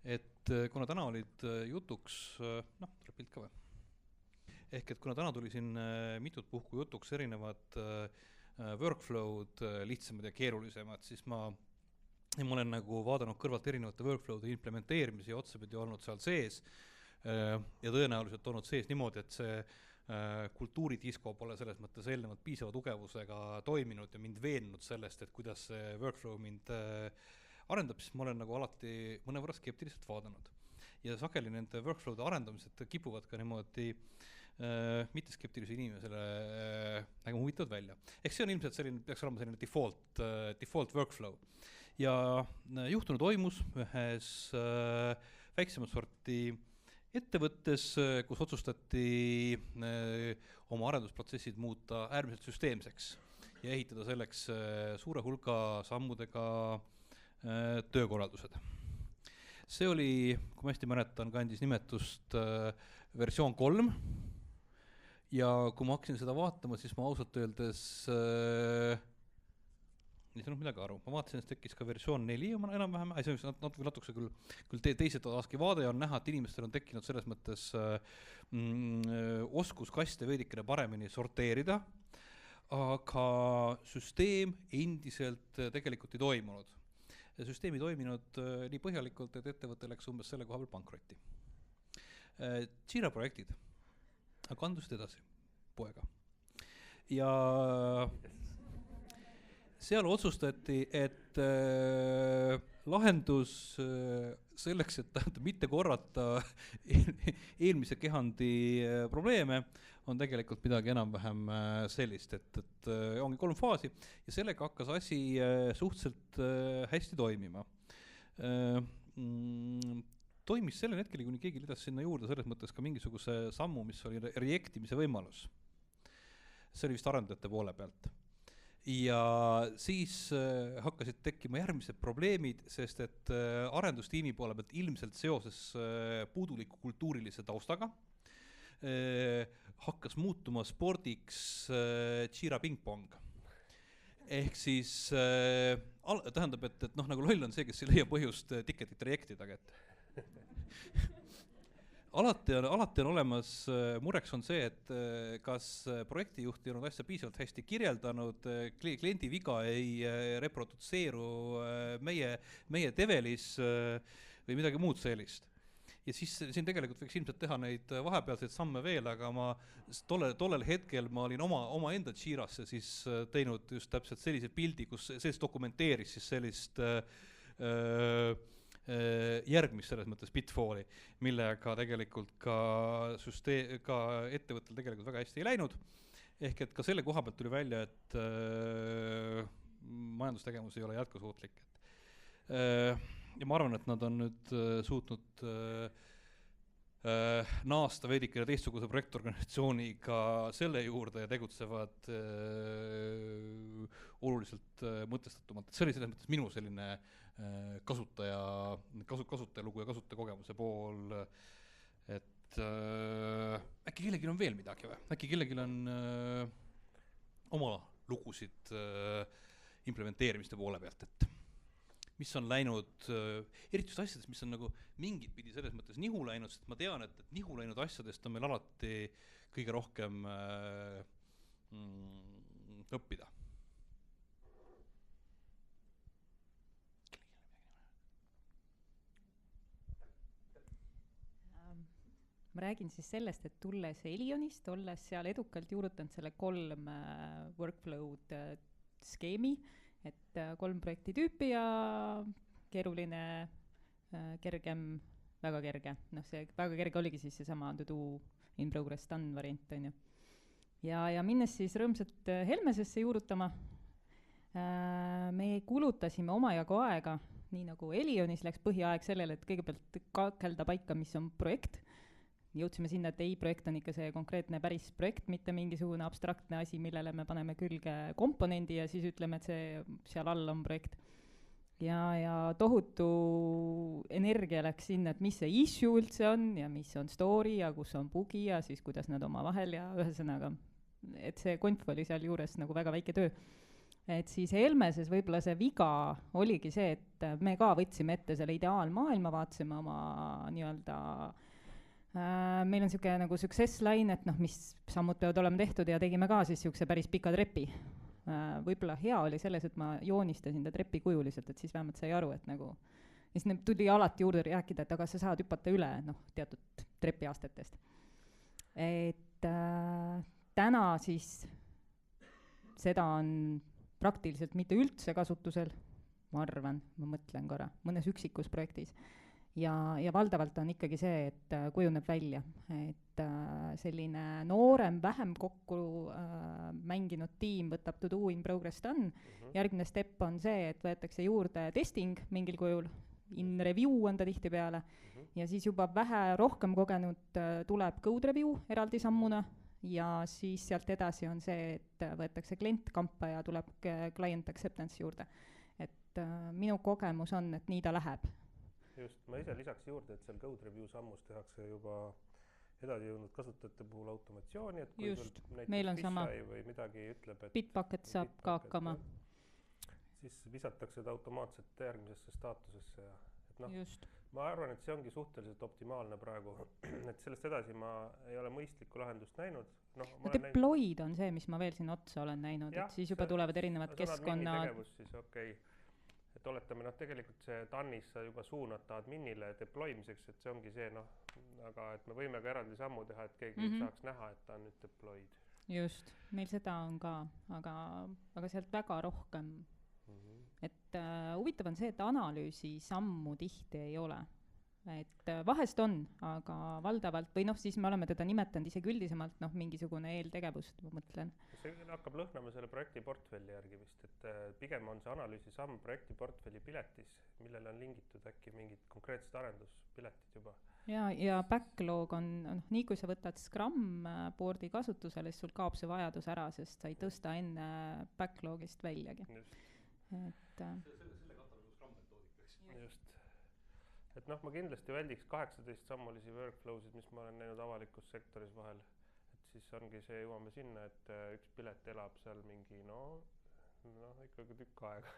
et kuna täna olid jutuks, tuleb pilt ka või? Ehk et kuna täna tuli siin mitut puhku jutuks erinevad workflow'd, lihtsamad ja keerulisemad, siis ma olen nagu vaadanud kõrvalt erinevate workflow'de implementeerimisi ja otsapidi olnud seal sees ja tõenäoliselt olnud sees niimoodi, et see kultuuridisko pole selles mõttes eelnevalt piisava tugevusega toiminud ja mind veennud sellest, et kuidas see workflow mind arendab, siis ma olen nagu alati mõnevõrra skeptiliselt vaadanud. Ja sageli nende workflow'de arendamised kipuvad ka niimoodi mitte skeptilisele inimesele nagu huvitavad välja. Ehk see on ilmselt selline, peaks olema selline default workflow. Ja juhtunu toimus ühes väiksemat sorti ettevõttes, kus otsustati oma arendusprotsessid muuta äärmiselt süsteemseks ja ehitada selleks suure hulga sammudega töökorraldused. See oli, kui ma hästi mäletan, kandis nimetust versioon 3 ja kui ma hakkasin seda vaatama, siis ma ausalt öeldes ei saanud midagi aru. Ma vaatasin, et tekkis ka versioon 4 enam-vähem, see on natukese küll teised taaski vaade on näha, et inimestel on tekkinud selles mõttes oskus kaste veidikene paremini sorteerida, aga süsteem endiselt tegelikult ei toimunud. Süsteem ei toiminud nii põhjalikult, et ettevõte läks umbes selle koha peal pankrotti. Jira projektid, aga kandusid edasi poega. Ja seal otsustati, et lahendus selleks, et mitte korrata eelmise kehandi probleeme, on tegelikult midagi enam-vähem sellist, et ongi 3 faasi ja sellega hakkas asi suhteliselt hästi toimima. Toimis sellel hetkeli, kuni keegi lidas sinna juurde selles mõttes ka mingisuguse sammu, mis oli reaktimise võimalus. See oli vist arendajate poole pealt. Ja siis hakkasid tekkima järgmised probleemid, sest et arendustiimi poole pealt ilmselt seoses puuduliku kultuurilise taustaga hakkas muutuma spordiks Jira pingpong. Ehk siis tähendab, et nagu loll on see, kes ei leia põhjust tiketit rejektida, Alati on olemas, mureks on see, et kas projektijuht ei olnud asja piisavalt hästi kirjeldanud, kliendi viga ei reprodutseeru meie develis või midagi muud sellist. Ja siis siin tegelikult võiks ilmselt teha neid vahepealseid samme veel, aga ma tollel hetkel ma olin oma enda Jirasse siis teinud just täpselt sellise pildi, kus see dokumenteeris siis sellist järgmist selles mõttes pitfalli, millega tegelikult ka ettevõttel tegelikult väga hästi ei läinud. Ehk et ka selle koha pealt tuli välja, et majandustegevus ei ole jätkusuutlik. Ja ma arvan, et nad on nüüd suutnud naasta veidikene teistsuguse projektorganisatsiooniga selle juurde ja tegutsevad oluliselt mõtestatumalt. See oli selles mõttes minu selline kasutajalugu ja kasutajakogemuse pool, et äkki kellelgi on veel midagi või? Äkki kellelgi on oma lugusid implementeerimiste poole pealt, et mis on läinud, eriti just asjadest, mis on nagu mingit pidi selles mõttes nihu läinud, sest ma tean, et nihu läinud asjadest on meil alati kõige rohkem õppida. Ma räägin siis sellest, et tulles Elionist, olles seal edukalt juurutanud selle 3 workflow'd skeemi, et 3 projekti tüüpi ja keeruline, kergem, väga kerge. See väga kerge oligi siis seesama to do in progress done variant, on ju. Ja minnes siis rõõmsat Helmesesse juurutama, me kulutasime omajagu aega, nii nagu Elionis läks põhiaeg sellele, et kõigepealt kakelda paika, mis on projekt. Jõudsime sinna, et ei, projekt on ikka see konkreetne päris projekt, mitte mingisugune abstraktne asi, millele me paneme külge komponendi ja siis ütleme, et see seal all on projekt. Ja tohutu energia läks sinna, et mis see issue üldse on ja mis on story ja kus on bugi ja siis kuidas nad oma vahel ja ühesõnaga, et see konf oli seal juures nagu väga väike töö. et siis Helmeses võib-olla see viga oligi see, et me ka võtsime ette selle ideaalmaailma, vaatasime oma nii-öelda meil on niisugune nagu success line, et noh, mis sammud peavad olema tehtud ja tegime ka siis niisuguse päris pika trepi. Võib-olla hea oli selles, et ma joonistasin ta trepi kujuliselt, et siis vähemalt sai aru, et nagu ja siis tuli alati juurde rääkida, et aga sa saad hüpata üle noh, teatud trepiastetest. Et täna siis seda on praktiliselt mitte üldse kasutusel, ma arvan, ma mõtlen korra, mõnes üksikus projektis. Ja valdavalt on ikkagi see, et kujuneb välja, et selline noorem, vähem kokku mänginud tiim võtab to do in progress done. Järgmine step on see, et võetakse juurde testing mingil kujul, in review on ta tihtipeale, ja siis juba vähe rohkem kogenud tuleb code review eraldi sammuna, ja siis sealt edasi on see, et võetakse klientkampa ja tuleb client acceptance juurde. Et minu kogemus on, et nii ta läheb. Just, ma ise lisaks juurde, et seal code review sammus tehakse juba edasi jõudnud kasutajate puhul automatsiooni, et kui just, sul näiteks fisheye või midagi ütleb, et Bitbucket saab ka hakkama. Siis visatakse ta automaatselt järgmisesse staatusesse ja et noh, just. Ma arvan, et see ongi suhteliselt optimaalne praegu, et sellest edasi ma ei ole mõistlikku lahendust näinud. No deploy'd on see, mis ma veel siin otsa olen näinud, et siis juba tulevad erinevad keskkonnad. Siis okei. Et oletame, tegelikult see TANis sa juba suunad ta adminile deploymiseks, et see ongi see, aga et me võime ka eraldi sammu teha, et keegi saaks näha, et ta on nüüd deployed. Just, meil seda on ka, aga sealt väga rohkem. Et huvitav on see, et analüüsi sammu tihti ei ole. Et vahest on, aga valdavalt, või noh, siis me oleme teda nimetanud isegi üldisemalt, mingisugune eeltegevus, ma mõtlen. See hakkab lõhnama selle projekti portfelli järgi vist, et pigem on see analüüsi samm projekti portfelli piletis, millele on lingitud äkki mingid konkreetsed arenduspiletid juba. Ja backlog on, nii kui sa võtad Scrum boardi kasutusele, siis sul kaob see vajadus ära, sest sa ei tõsta enne backlogist väljagi. Selle katab nagu Scrum metoodika, eks. Just. Et noh, ma kindlasti väldiks 18 sammulisi workflowsid, mis ma olen näinud avalikus sektoris vahel. Et siis ongi see, jõuame sinna, et üks pilet elab seal mingi, ikkagi tükk aega.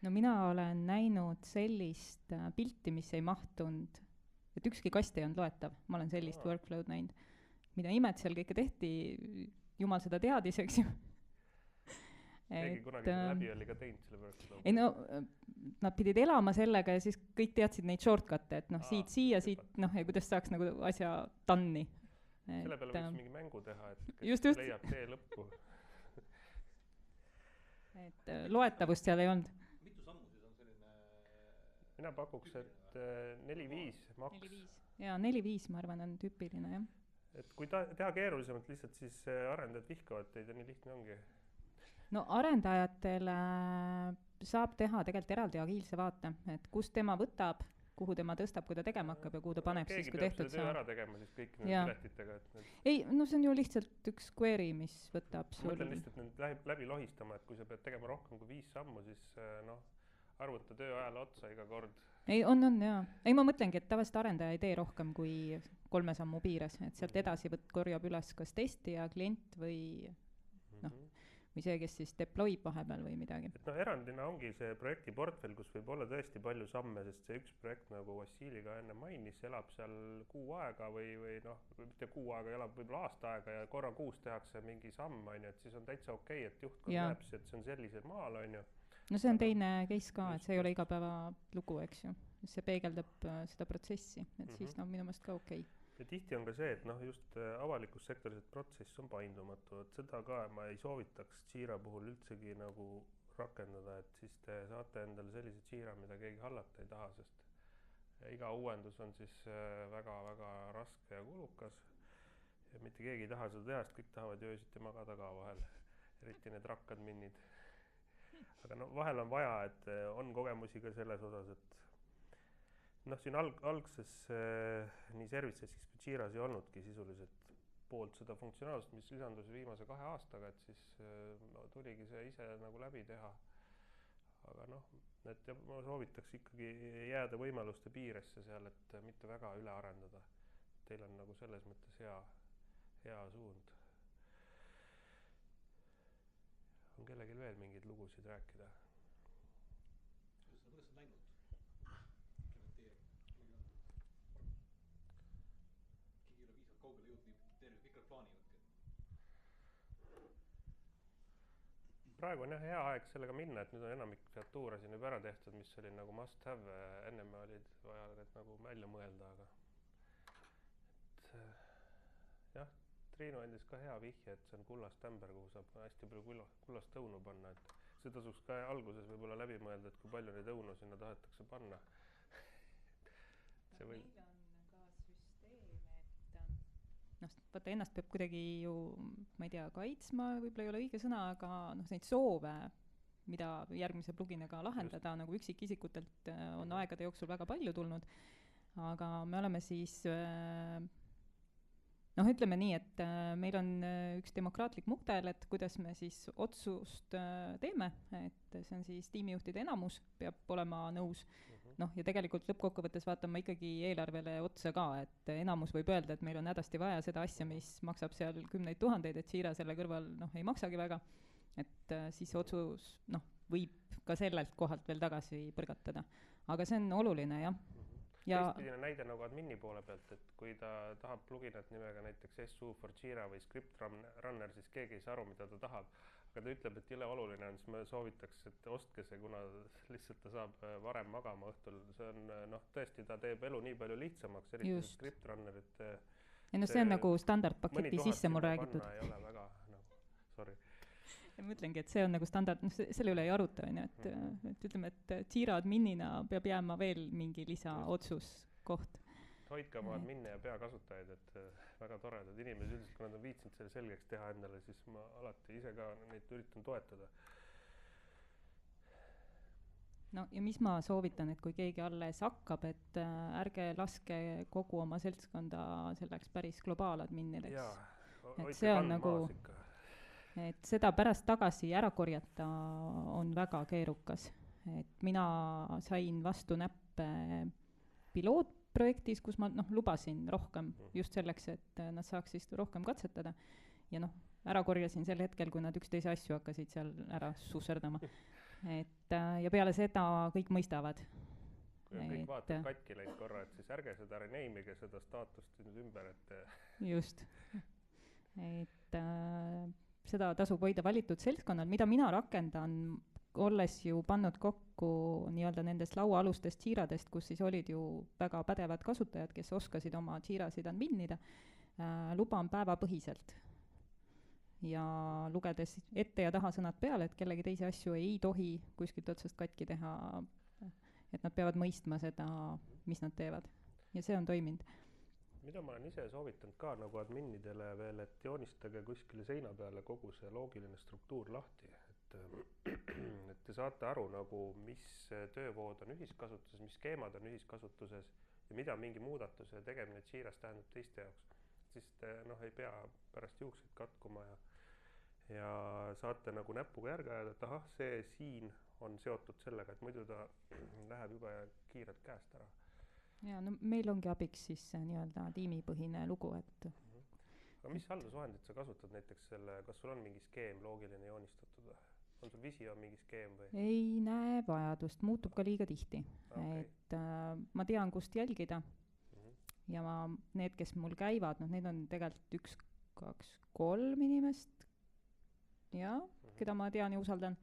No mina olen näinud sellist pilti, mis ei mahtunud, et ükski kast ei olnud loetav. Ma olen sellist workflow'd näinud. Mida imed seal kõike tehti, jumal seda teadis, eks ju. Keegi kunagi läbi oli ka teinud selle workflow. Ei nad pidid elama sellega ja siis kõik teadsid neid shortcut'e, et siit siia, siit, ja kuidas saaks nagu asja tanni. Selle peale võiks mingi mängu teha, et kes just. Leiab tee lõppu. Et loetavust seal ei olnud. Mitu sammu siis on selline? Mina pakuks, et 4-5 maks. 4-5. Ja 4-5 ma arvan on tüüpiline, jah. Et kui teha keerulisemalt lihtsalt, siis arendajad vihkavad teid ja nii lihtne ongi. No arendajatele saab teha tegelikult eraldi agiilse vaate, et kust tema võtab, kuhu tema tõstab, kui ta tegema hakkab ja kuhu ta paneb siis, kui tehtud saab. Keegi peab selle töö ära tegema siis kõik need piletitega. Ei, see on ju lihtsalt üks query, mis võtab sul. Mõtlen lihtsalt need läbi lohistama, et kui sa pead tegema rohkem kui 5 sammu, siis arvuta töö ajal otsa iga kord. Ei, on, jaa. Ei, ma mõtlengi, et tavaliselt arendaja ei tee rohkem kui 3 sammu piires, et sealt edasi korjab üles kas testija, klient või või see, kes siis deployb vahepeal või midagi. Et erandina ongi see projekti portfell, kus võib olla tõesti palju samme, sest see üks projekt, nagu Vassili ka enne mainis, elab seal kuu aega või mitte kuu aega, elab võib-olla aasta aega ja korra kuus tehakse mingi samm, et siis on täitsa okei, et juhtkond näeb, et see on sellisel maal, No see on teine case ka, et see ei ole igapäeva lugu, eks ju. See peegeldab seda protsessi, et siis minu meelest ka okei. Ja tihti on ka see, et just avalikus sektoris, et protsess on paindumatu, et seda ka ma ei soovitaks Jira puhul üldsegi nagu rakendada, et siis te saate endale sellise Jira, mida keegi hallata ei taha, sest iga uuendus on siis väga-väga raske ja kulukas ja mitte keegi ei taha seda teha, sest kõik tahavad ju öösiti magada ka vahel, eriti need rakkad minnid. Aga vahel on vaja, et on kogemusi ka selles osas, et siin algses nii services kui Jiras ei olnudki sisuliselt poolt seda funktsionaalsust, mis lisandus viimase 2 aastaga, et siis tuligi see ise nagu läbi teha. Aga et ma soovitaks ikkagi jääda võimaluste piiresse seal, et mitte väga üle arendada. Teil on nagu selles mõttes hea suund. on kellelgi veel mingeid lugusid rääkida? Kuidas on läinud? Keegi ei ole viisavalt kaugele jõudnud, terve pikalt plaaninud. Praegu on jah hea aeg sellega minna, et nüüd on enamik featuure siin juba ära tehtud, mis oli nagu must have, ennem olid vaja need nagu välja mõelda, aga jah, Triinu andis ka hea vihje, et see on kullast ämber, kuhu saab hästi palju kullast õunu panna, et see tasuks ka alguses võib-olla läbi mõelda, et kui palju neid õunu sinna tahetakse panna. Meil on ka süsteem, et vaata ennast peab kuidagi ju, ma ei tea, kaitsma, võib-olla ei ole õige sõna, aga neid soove, mida järgmise pluginaga lahendada, nagu üksikisikutelt on aegade jooksul väga palju tulnud, aga me oleme siis ütleme nii, et meil on üks demokraatlik mudel, et kuidas me siis otsust teeme, et see on siis tiimijuhtide enamus, peab olema nõus. Ja tegelikult lõppkokkuvõttes vaatan ma ikkagi eelarvele otsa ka, et enamus võib öelda, et meil on hädasti vaja seda asja, mis maksab seal 10 000, et Jira selle kõrval ei maksagi väga, et siis otsus võib ka sellelt kohalt veel tagasi põrgatada. Aga see on oluline, jah. Teistpidine näide nagu admini poole pealt, et kui ta tahab pluginat nimega näiteks SU for Jira või Script Runner, siis keegi ei saa aru, mida ta tahab. Aga ta ütleb, et jõle oluline on, siis ma soovitaks, et ostke see, kuna lihtsalt ta saab varem magama õhtul. See on, tõesti, ta teeb elu nii palju lihtsamaks, eriti Script Runnerit. Ja see on nagu standardpaketi sisse mul räägitud. Ei ole väga, sorry. Ja ma ütlengi, et see on nagu standard, selle üle ei aruta, et ütleme, et Jira adminina peab jääma veel mingi lisaotsuskoht. Hoidke oma adminne ja peakasutajaid, et väga toredad inimesed üldiselt, kui nad on viitsinud selle selgeks teha endale, siis ma alati ise ka neid üritan toetada. Ja mis ma soovitan, et kui keegi alles hakkab, et ärge laske kogu oma seltskonda selleks päris globaaladminnideks. Jaa, hoidke kand maas ikka. Et seda pärast tagasi ära korjata on väga keerukas. Et mina sain vastu näppe pilootprojektis, kus ma lubasin rohkem just selleks, et nad saaks siis rohkem katsetada. Ja ära korjasin sel hetkel, kui nad üksteise asju hakkasid seal ära susserdama. Ja peale seda kõik mõistavad. Kui kõik vaatab katki läinud korra, et siis ärge seda reneimige, seda staatust nüüd ümber, et... Just. Et... seda tasub hoida valitud seltskonnal, mida mina rakendan, olles ju pannud kokku nii-öelda nendest lauaalustest Jiradest, kus siis olid ju väga pädevad kasutajad, kes oskasid oma Jirasid adminnida, luban päevapõhiselt. Ja lugedes ette ja taha sõnad peale, et kellegi teisi asju ei tohi kuskilt otsast katki teha, et nad peavad mõistma seda, mis nad teevad. Ja see on toiminud. Mida ma olen ise soovitanud ka nagu adminidele veel, et joonistage kuskile seina peale kogu see loogiline struktuur lahti, et te saate aru nagu, mis töövood on ühiskasutuses, mis skeemad on ühiskasutuses ja mida mingi muudatuse tegemine Jiras tähendab teiste jaoks. Siis te ei pea pärast juukseid katkuma ja saate nagu näpuga järge ajada, et ahah, see siin on seotud sellega, et muidu ta läheb juba kiirelt käest ära. Ja meil ongi abiks siis nii-öelda tiimipõhine lugu, et... Aga mis haldusvahendid sa kasutad näiteks selle, kas sul on mingi skeem loogiline joonistatud või? On sul Visio mingi skeem või? Ei näe vajadust, muutub ka liiga tihti. Okay. Et ma tean, kust jälgida ja need, kes mul käivad, need on tegelikult 1, 2, 3 inimest, keda ma tean ja usaldan.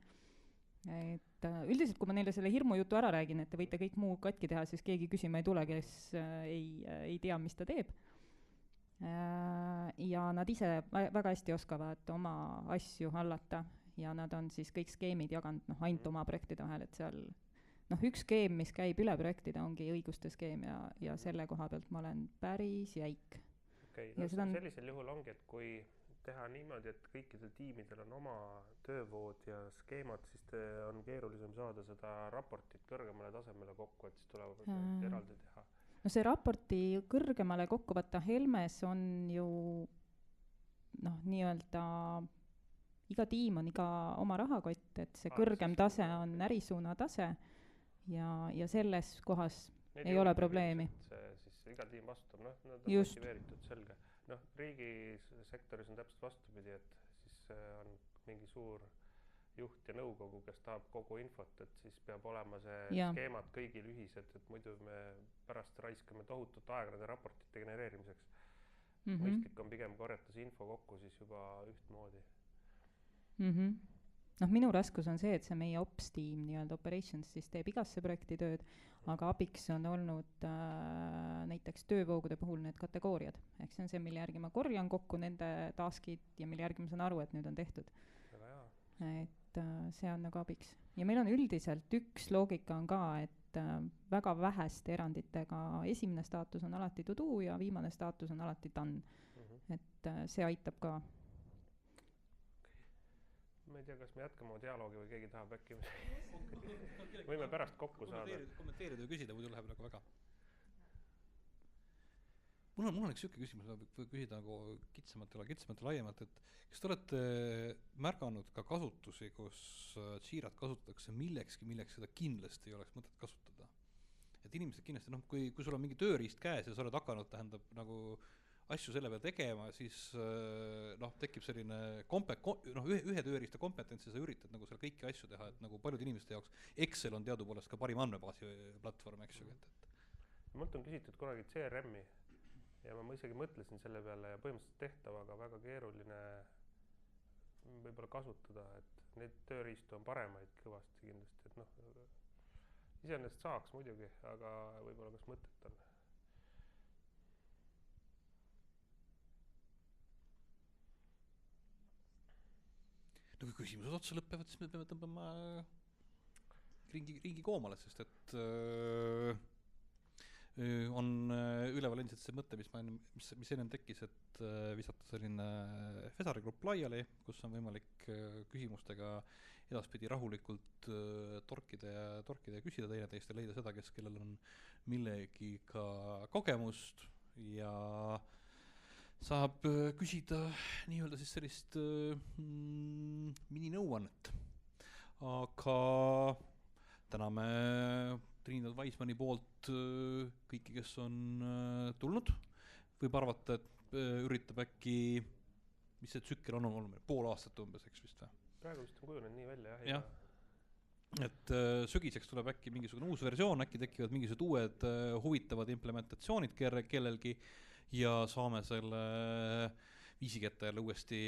Et üldiselt, kui ma neile selle hirmu jutu ära räägin, et te võite kõik muu katki teha, siis keegi küsima ei tule, kes ei tea, mis ta teeb. Ja nad ise väga hästi oskavad oma asju hallata ja nad on siis kõik skeemid jaganud ainult oma projektide vahel, et seal üks skeem, mis käib üle projektide, ongi õiguste skeem ja selle koha pealt ma olen päris jäik. Okay, sellisel juhul ongi, et kui teha niimoodi, et kõikidel tiimidel on oma töövood ja skeemad, siis on keerulisem saada seda raportit kõrgemale tasemele kokku, et siis tuleb eraldi teha. No see raporti kõrgemale kokku võtta Helmes on ju nii-öelda iga tiim on iga oma rahakott, et see kõrgem tase on ärisuuna tase ja selles kohas ei ole probleemi. Siis iga tiim vastutab, nad on motiveeritud, selge. Riigisektoris on täpselt vastupidi, et siis on mingi suur juht ja nõukogu, kes tahab kogu infot, et siis peab olema see skeemad kõigil ühised, et muidu me pärast raiskame tohutut aega nende raportite genereerimiseks. Mõistlik on pigem korjata see info kokku siis juba ühtmoodi. Noh, minu raskus on see, et see meie ops tiim, nii-öelda operations, siis teeb igasse projekti tööd, aga abiks on olnud näiteks töövoogude puhul need kategooriad. Ehk see on see, mille järgi ma korjan kokku nende taskid ja mille järgi ma saan aru, et nüüd on tehtud. Et see on nagu abiks. Ja meil on üldiselt üks loogika on ka, et väga väheste eranditega esimene staatus on alati to do ja viimane staatus on alati done. Et see aitab ka. Ma ei tea, kas me jätkame dialoogi või keegi tahab äkki. Võime pärast kokku saada. Kommenteerida ja küsida, muidu läheb nagu väga. Mul on üks siuke küsimus, või küsida nagu kitsamalt laiemalt, et kas te olete märganud ka kasutusi, kus Jirat kasutatakse milleks seda kindlasti ei oleks mõtet kasutada? Et inimesed kindlasti, kui sul on mingi tööriist käes ja sa oled hakanud, tähendab, nagu asju selle peal tegema, siis tekib selline ühe tööriista kompetents ja sa üritad nagu seal kõiki asju teha, et nagu paljud inimeste jaoks Excel on teadupoolest ka parim andmebaasi platvorm, eks ju. Mult on küsitud kunagi CRM-i ja ma isegi mõtlesin selle peale ja põhimõtteliselt tehtav, aga väga keeruline võib-olla kasutada, et neid tööriistu on paremaid kõvasti kindlasti, et iseenesest saaks muidugi, aga võib-olla kas mõtet on. Kui küsimused otsa lõpevad, siis me peame tõmbama ringi koomale, sest et on üleval endiselt see mõte, mis ennem tekkis, et visata selline Fesari grupp laiali, kus on võimalik küsimustega edaspidi rahulikult torkida ja küsida teineteist ja leida seda, kellel on millegiga kogemust ja saab küsida nii-öelda siis sellist mininõuannet. Aga täname Trinidad Weismani poolt kõiki, kes on tulnud. Võib arvata, et üritab äkki, mis see tsükkel on olnud, pool aastat umbes, eks vist või? Praegu vist on kujunenud nii välja, jah. Ja. Et sügiseks tuleb äkki mingisugune uus versioon, äkki tekivad mingisugused uued huvitavad implementatsioonid kellelgi ja saame selle viisikette jälle uuesti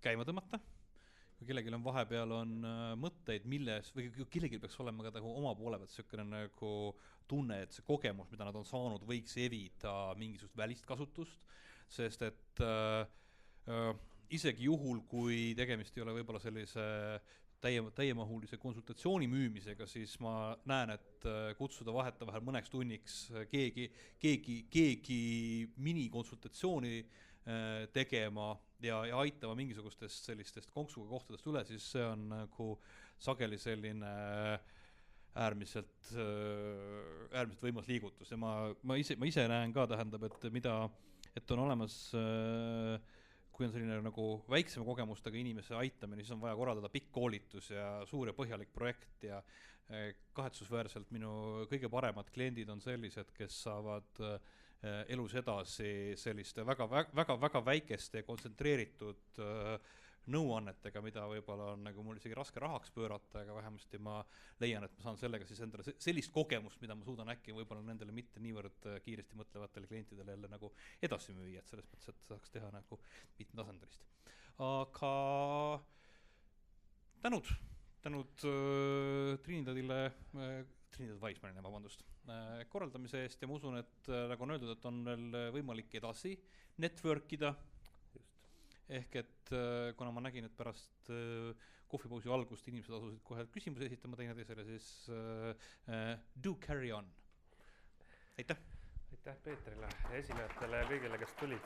käima tõmmata. Kui kellelgi on vahepeal on mõtteid, milles, või kui kellelgi peaks olema ka oma poole pealt selline nagu tunne, et see kogemus, mida nad on saanud, võiks evida mingisugust välist kasutust, sest et isegi juhul, kui tegemist ei ole võib-olla sellise täiemahulise konsultatsiooni müümisega, siis ma näen, et kutsuda vahetevahel mõneks tunniks keegi minikonsultatsiooni tegema ja aitama mingisugustest sellistest konksuga kohtadest üle, siis see on nagu sageli selline äärmiselt võimas liigutus ja ma ise näen ka, tähendab, et on olemas kui on selline nagu väiksema kogemustega inimese aitamine, siis on vaja korraldada pikk koolitus ja suur ja põhjalik projekt ja kahetsusväärselt minu kõige paremad kliendid on sellised, kes saavad elus edasi selliste väga väikeste ja kontsentreeritud nõuannetega, mida võib-olla on nagu mul isegi raske rahaks pöörata, aga vähemasti ma leian, et ma saan sellega siis endale sellist kogemust, mida ma suudan äkki võib-olla nendele mitte niivõrd kiiresti mõtlevatele klientidele jälle nagu edasi müüa, et selles mõttes, et saaks teha nagu mitmetasandilist. Aga tänud Trinidad Weismanile, vabandust, korraldamise eest ja ma usun, et nagu on öeldud, et on veel võimalik edasi networkida. Ehk et kuna ma nägin, et pärast kohvipausi algust inimesed asusid kohe küsimusi esitama teineteisele, siis do carry on. Aitäh! Aitäh Peetrile ja esinejatele ja kõigile, kes tulid!